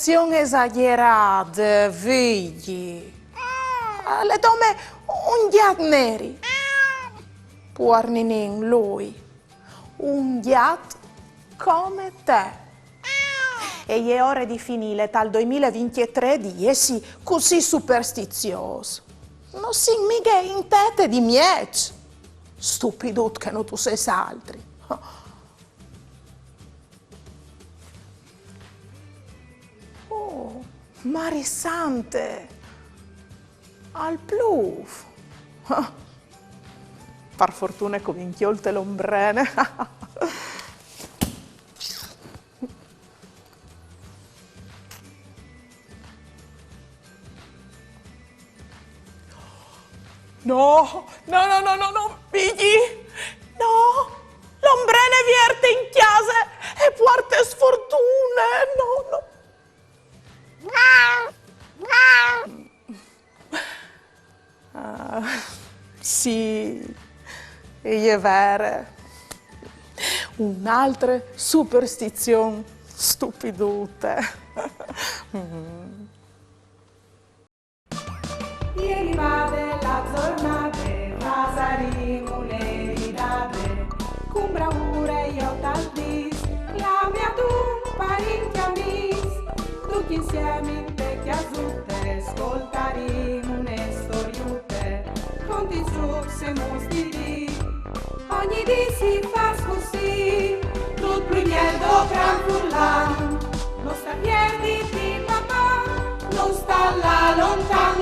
superstizione esagerata, figli. Le donne unghiati neri. Puarninin lui, unghiato come te. E è ora di finire dal 2023 di essere così superstizioso. Non si mica in tete di miec. Stupidut che non tu sei altri. Oh, marisante. Al pluf. Per fortuna che vinchiolte l'ombrene. No, figli, no, l'ombrene vierte in chiesa e porta sfortune, no. Sì, è vero, un'altra superstizione stupidute. Ieri vade la giornata, pasaremo l'eridate, con bravura io t'aldis, la mia tu parenti amis, tutti insieme in te chiasutte, ascoltaremo une storiute, conti su se mostri, ogni dì si fa così, tutto più mieldo gran furlan, non sta piedi di mamma, non sta là lontan,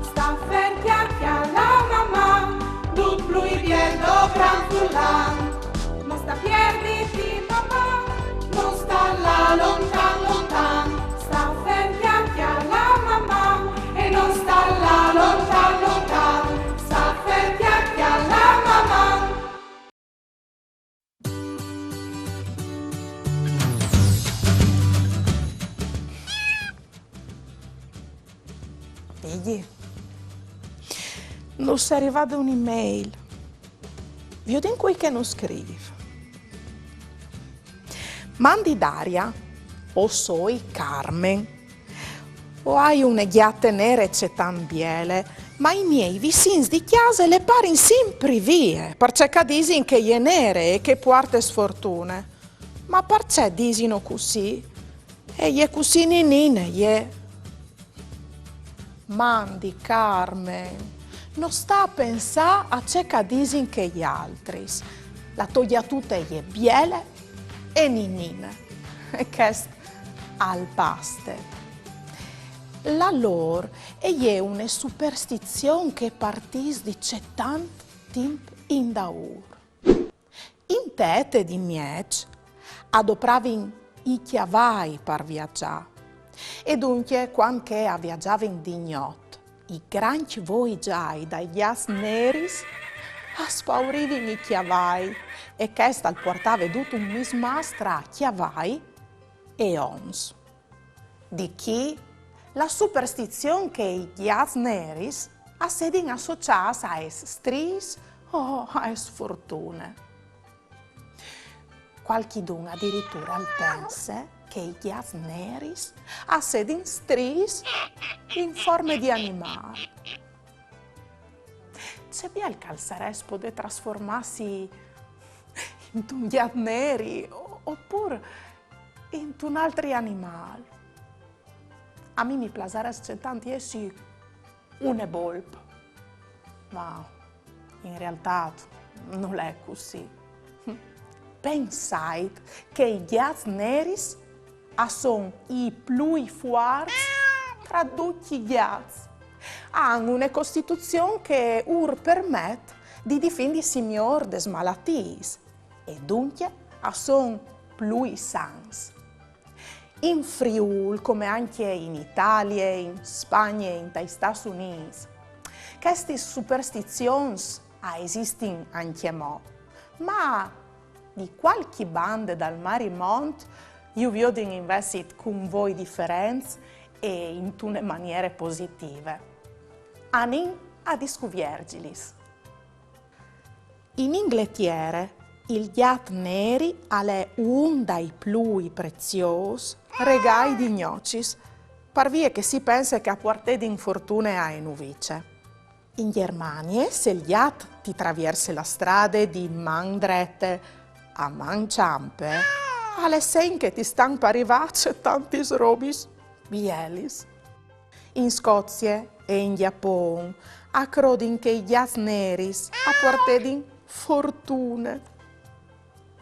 sta ferti alla mamma, tut plui bieldo gran furlan, non sta piedi di mamma, non sta là lontan, sta ferti alla mamma, e non sta là lontan, sta ferti alla mamma. Figli, non si è arrivata un'email. Vedo in cui che non scrive. Mandi Daria, o soi Carmen, o hai une ghiatte nere c'è tan biele, ma i miei vicini di chiesa le pare sempre vie, perché dicono che è nere e che porta sfortune. Ma perché dicono così? E è così ninine, è. Mandi, Carmen, non sta a pensare a ciò che dicono che gli altri. La togliatute è biele e ninine, e che al paste. La loro è una superstizione che partì di c'è tanto tempo in daur. In tete di miec adopravano i chiavai per viaggiare. E dunque, quando viaggiavano di notte, i grandi voigiai dagli as neris aspaurivano i chiavai e questa portava tutto un mismas tra chiavai e ons. Di chi la superstizione che gli as neris assedin associati a stris o a sfortune. Qualchidun addirittura pensa che gli as neris assedin stris in forme di animali. C'è bien che il sares può trasformarsi in un ghiat neri oppure in un altro animale. A me mi piacerebbe tanto essere una volpe, ma in realtà non è così. Pensate che i ghiat neris sono i più forti tra tutti i ghiati. Hanno una costituzione che permette di difendersi meglio dalle malattie e dunque sono più sani. In Friuli, come anche in Italia, in Spagna e negli Stati Uniti, queste superstizioni esistono anche mo, ma di qualche banda dal mare in monte io vedo invece con voi differenze e in tutte maniere positive. Anin a discoviergilis. In Inghilterra Il gat neri è un dei più preziosi regali di gnocis, per via che si pensa che a portare di infortune a nuvice. In Germania, se il gat ti traversa la strada di man drette a man ciampe, alle sen che ti stanno per arrivare tanti robis bielis. In Scozia e in Giappone, a crodin che i gat neris a portare fortune.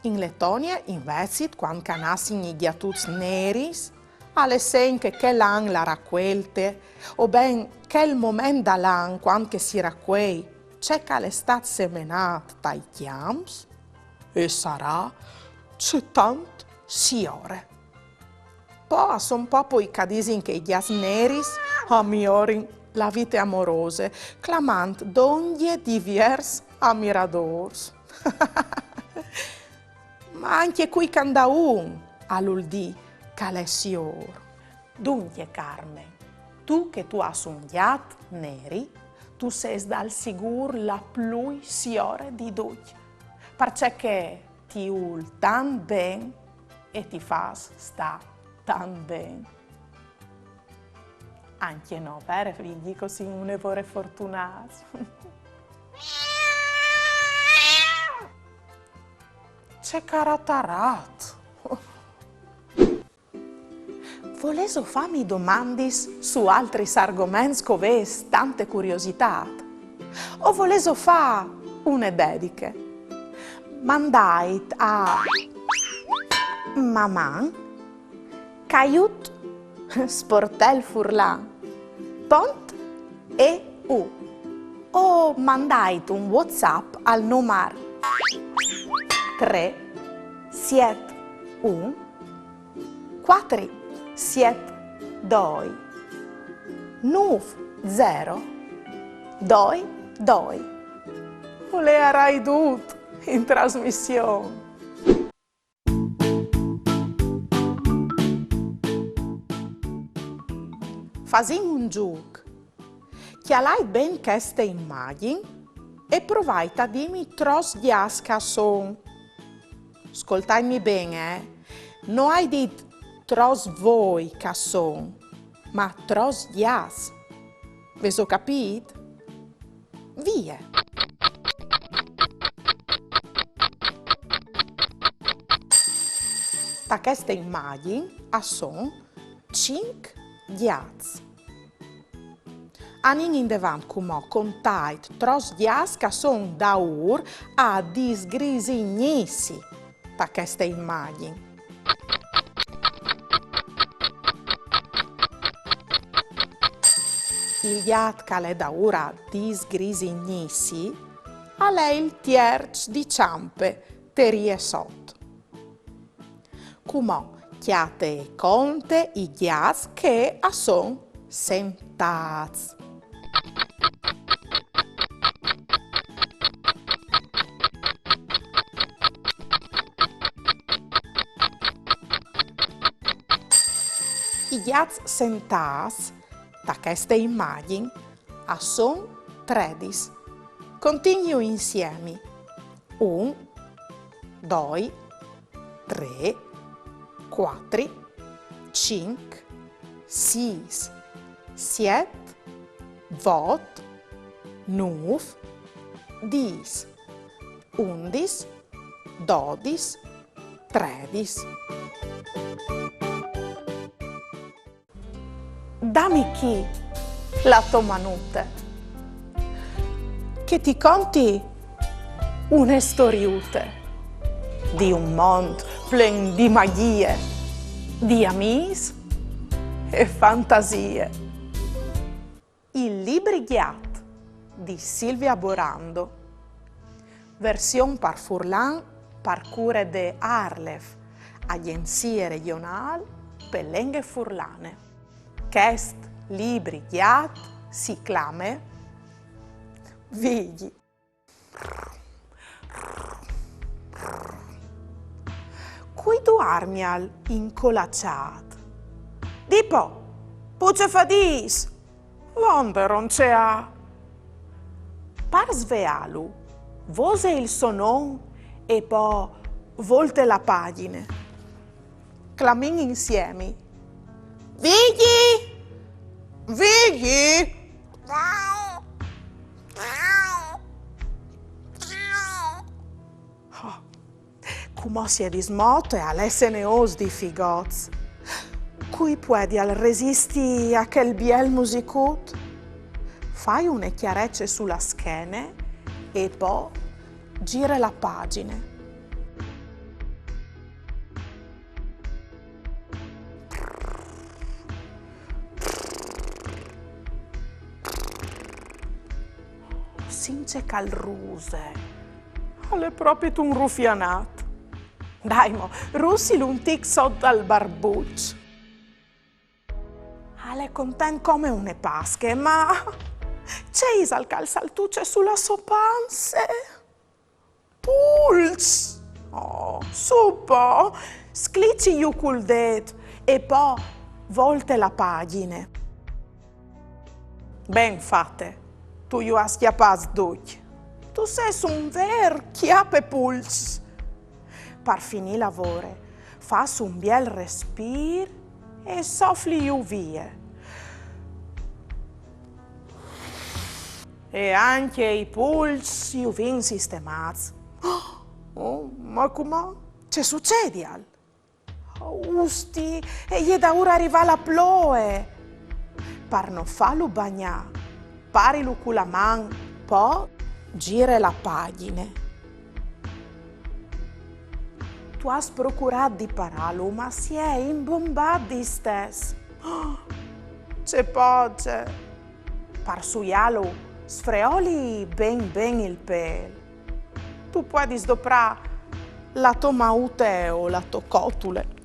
In Lettonia, invece, quando canassin i gatuts neris, alle sen che l'an la racquelte, o ben che il momento dall'an quando si racquei, c'è che l'estate semenata dai chiams, e sarà c'è tanto siore. Poi sono proprio i cadisin che i gas neris ammiorin la vita amorose, clamant d'ogni divers ammiradors. Ma anche qui canda un all'uldì calessior. Dunque, Carmen, tu hai un gat neri, tu sei dal sicuro la più siore di tutti, perché ti ul tan ben e ti fas sta tan ben. Anche no, per figli così un evore fortunato. C'è caratarat. Volevo farmi domande su altri argomenti che avessi tante curiosità? O volevo fare una dedica? Mandai a mamma caiut sportel furlan pont e u o mandai un WhatsApp al numero 3 7 1 4 7 2 9 0 2 2. Volerai tutto in trasmissione. Fasin un gioco. Chialai ben queste immagini e provai a dirmi tros dias che son. Ascoltatemi bene, non hai detto tros voi che son, ma tros dias. Ve so capito? Via! Da queste immagini son 5 dias. Anin in devant come contait tros dias che son da ur a disgrisignissi da queste immagini. Il gat che è da ora disgrisignissi è il tierz di ciampe terie sotto. Come chiate conte i gat che son sentati. I gat sentati da queste immagini son 13. Continuo insieme. 1, 2, 3, 4, 5, 6, 7, 8, 9, 10, 11, 12, 13. Dammi chi la tua manute, che ti conti una storiute di un mondo pieno di magie, di amici e fantasie. Il libri Ghiat di Silvia Borando, versione par Furlan par cure de Arlef, Agenzie Regionali per Lingue Furlane. Quest libri Ghiat si chiama Vigli. Cui duarmi al incolacciat. Tipo, puce fadis, l'onde non c'è a. Par svealu, vose il sonon e poi volte la pagina. Clamin insieme. Vigli! Vigli! Oh, come si è dismoto e all'essere os di figoz. Cui puoi al resisti a quel biel musicut? Fai une chiarecce sulla schiena e poi gira la pagina. Since calruse, alle proprio un ruffianato. Dai mo, russi un tic sotto al barbuccio. Ale content come une pasche, ma c'è isal calzaltucce sulla sopanze. Puls! Oh, suppo! Sclicci iu cul det e poi volte la pagina. Ben fatte, tu iu has chiappaz duc. Tu sei un ver chiappe puls. Par finì lavore, fas un biel respir e soffli iu via. E anche i pulsi iu vin sistemats. Oh, ma come? C'è succede al? Usti, e gli da ora arriva la ploe. Par non fallo bagnà, parilu con la man, poi gira la pagina. Tu has procurato di pararlo, ma si è imbombato di stesso. C'è poce. Par suialo, sfreoli ben il pelo. Tu puoi sdoprare la tua maute o la tua cotule.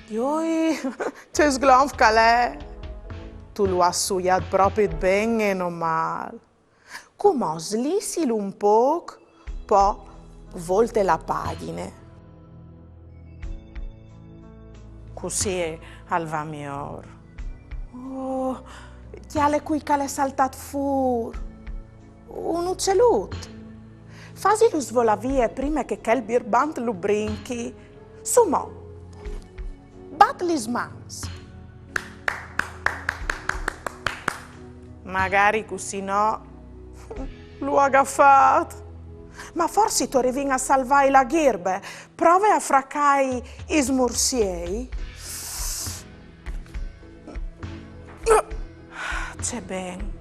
Ioi, c'è sglonf calè. Tu lo has suiat proprio ben e non male. Come slissi un po', poi volte la pagina. Così è al va miglior. Oh, chiale qui che è saltat fur. Un uccellut. Fasi lo svola via prima che quel birbant lo brinchi. Su mo. Bat lis mans. Magari così no, l'ho agaffato. Ma forse tu arrivi a salvare la ghirbe. Prova a fraccare i smursiei. C'è ben.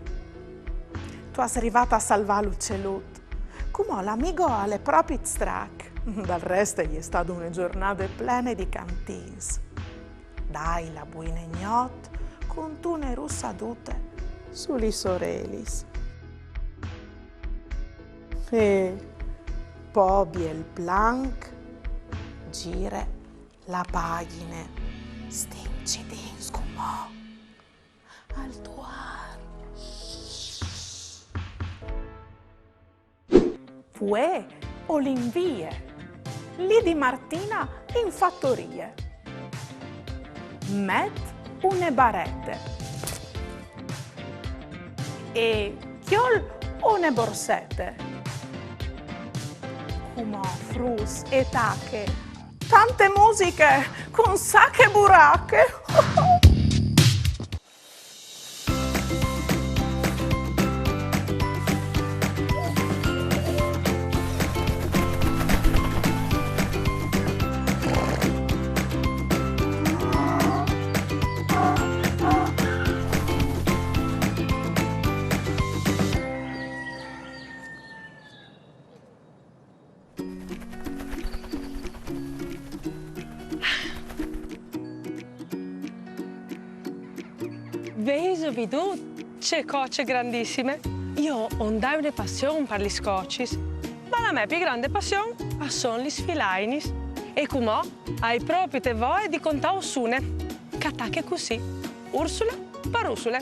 Tu sei arrivata a salvare l'uccellut. Come l'amico alle proprie strac. Dal resto gli è stata una giornata piena di cantins. Dai la buina ignot con tune russadute sugli sorelis. E poi il plank gira la pagina. Stinci din scumò al tuar. Fue o l'invie lì di Martina in fattorie. Met une barette e chiol une borsette. Come frus e tacche, tante musiche con sacche buracche. Veis vedut c'è cocce grandissime? Io ho una passione per gli scotches, ma la mia più grande passione sono gli sfilainis. E come hai proprio te voi di contare sune, catacche così, Ursula per Ursula.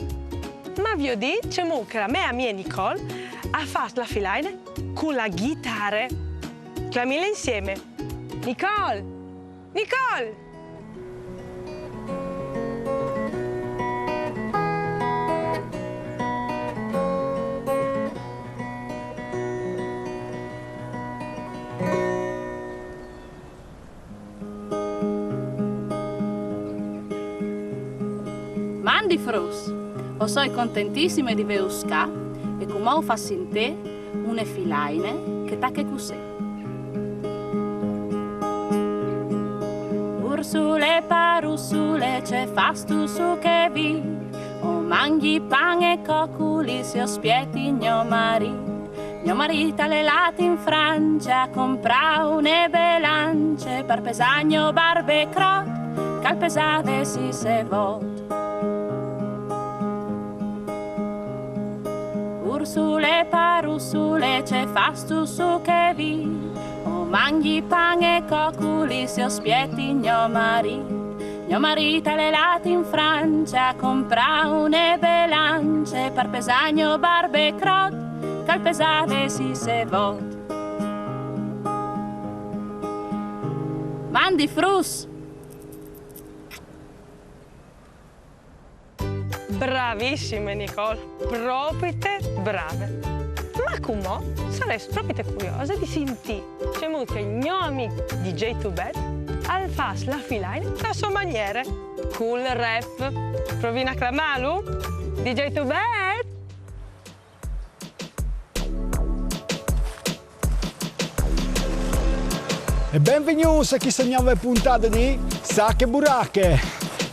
Ma vi ho detto che la mia amica Nicole ha fatto la filaina con la chitarra. Chiamila insieme. Nicole! Nicole! Mandi frus, o sono contentissime di veusca e come fa sentire une filaine che tacche così. Ursule parussule c'è fastu su che vi, o mangi pan e cocculi se ospietti mio marito. Mio marito alle lati in Francia compra une belance per pesagno barbe crot, che al pesave si se vot. Ursule parussule c'è fastu su che vi, o mangi pan e cocculi se ospietti mio marito. Mio marito alle lati in Francia compra une belance per pesagno barbe crot, che al pesave si se vot. Mandi frus! Bravissime Nicole, proprio brave. Ma come saresti proprio curiosa di sentire c'è molto il mio amico DJ Tubet al fas la filaine a sua maniera. Cool rap. Provi a clamarlo? DJ Tubet? E benvenuti a questa nuova puntata di Sacche Buracche.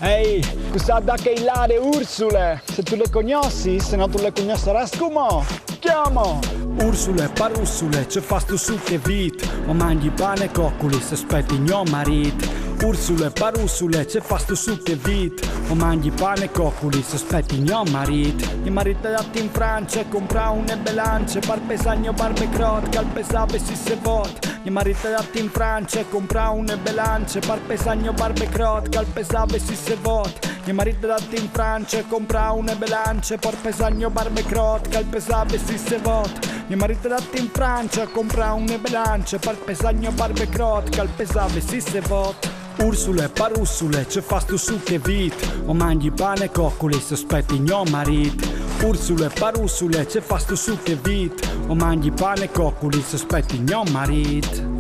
Ehi, cosa da che ilare Ursule? Se tu le conosci, se no tu le conoscerai come? Chiamo! Ursule, parussule, c'è fasto su che vit, o mangi pane e cocculi, se aspetti mio marito. Ursule, parussule, c'è fasto su che vit, o mangi pane e cocculi, se aspetti mio marito. Mio marito è andato in Francia e compra une belance, par pesagno barbe crot, che al pesave si se vot. Mio marito è andato in Francia e compra une belance, par pesagno barbe crot, che al pesave si se vot. Mio marito è andato in Francia e compra une belance, par pesagno barbe crot, che al pesave si se vot. Mio marito è andato in Francia e compra une belance, par pesagno barbe crot, che al pesave si se vot. Ursule, parussule, c'è fasto su che vit, o mangi pane e cocculi, se aspetti mio marito. Ursule, parussule, c'è fasto su che vit, o mangi pane e cocculi, se aspetti mio marito.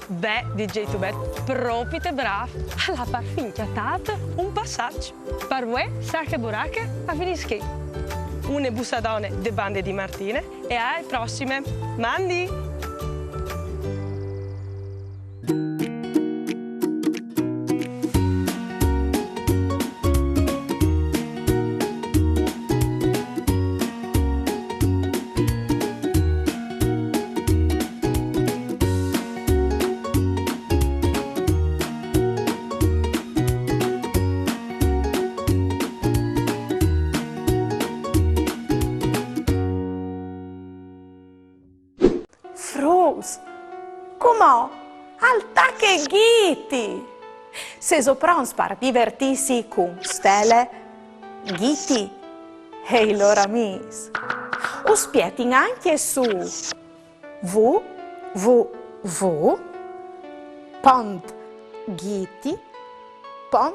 Beh, DJ Tubet, proprio bravo. Alla par finchiatata un passaggio. Per voi, Sacche Buracche, a finischi. Une bussadone de bande di Martine e alle prossime. Mandi! Frus, com'ò? Alta che ghiti! Se soprons par divertisi con stelle, ghiti e i loro amici. Uspietin anche su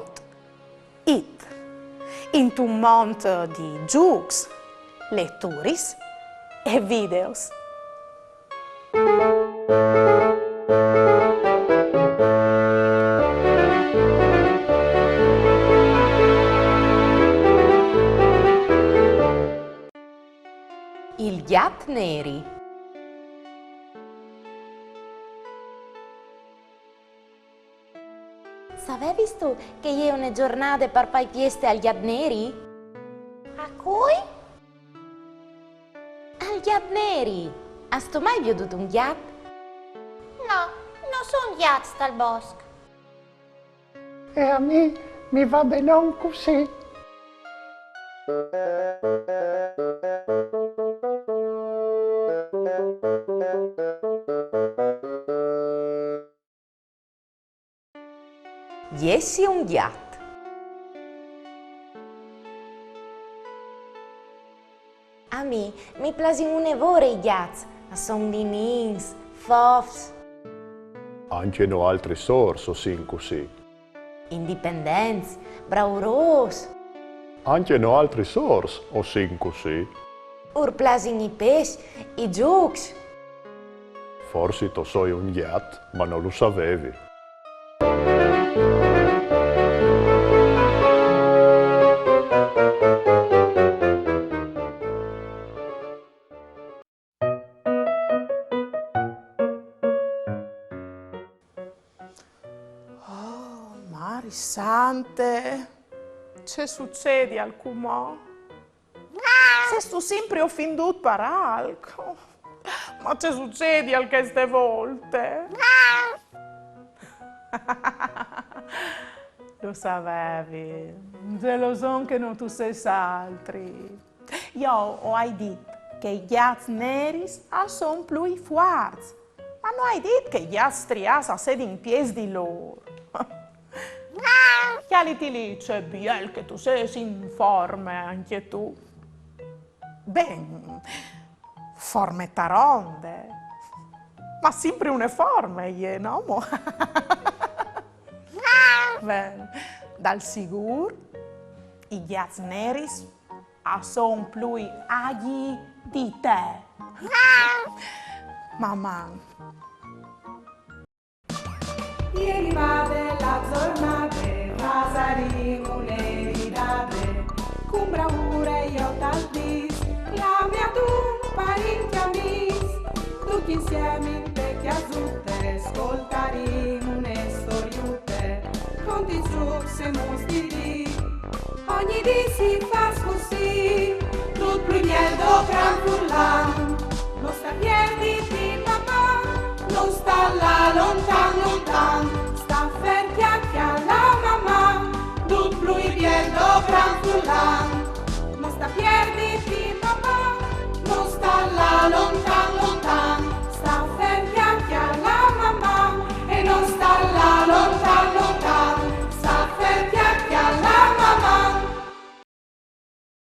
www.ghiti.it in un mondo di giochi, letturis e videos. Il gat neri. S'aveva visto che è una giornata per fare fieste agli gat neri? A cui? Al gat neri. Hai mai veduto un gat? No, non sono ghiacci dal bosco. E a me mi va bene così. Iessi un gat. A me mi piacciono vorre i gatti, ma sono linins, fofs, Anche no altri sorso sin così. indipendenti, brauros, Anche no altri sors o sin così. ur piacciono i pesci, i giochi. Forse tu sei un gat, ma non lo sapevi. Sante, che succede al cumò? Se sto sempre offendut per alco. Ma che succede al queste volte? Lo sapevi, te lo son che non tu sei altri. Io ho detto che i gatti neri sono più forti, ma non hai detto che i gatti striati sono in piedi di loro. Chi ti dice, Biel, che tu sei in forme anche tu? Ben, forme taronde, ma sempre uniforme, no? Ben, dal sicuro, i gatti neri sono più agli di te. Mamma. Ieri va della giornata, pasaremo l'eridate, con bravura io t'aldis, la mia tu parenti amici, tutti insieme in vecchia zutte, ascoltaremo une storiute, con ti giù se mostri, ogni dì si fa così, tutto più niente gran furlan, non sta piedi di mamma, non sta là lontan lontan, sta fermi a la mamma, tutto più niente gran furlan.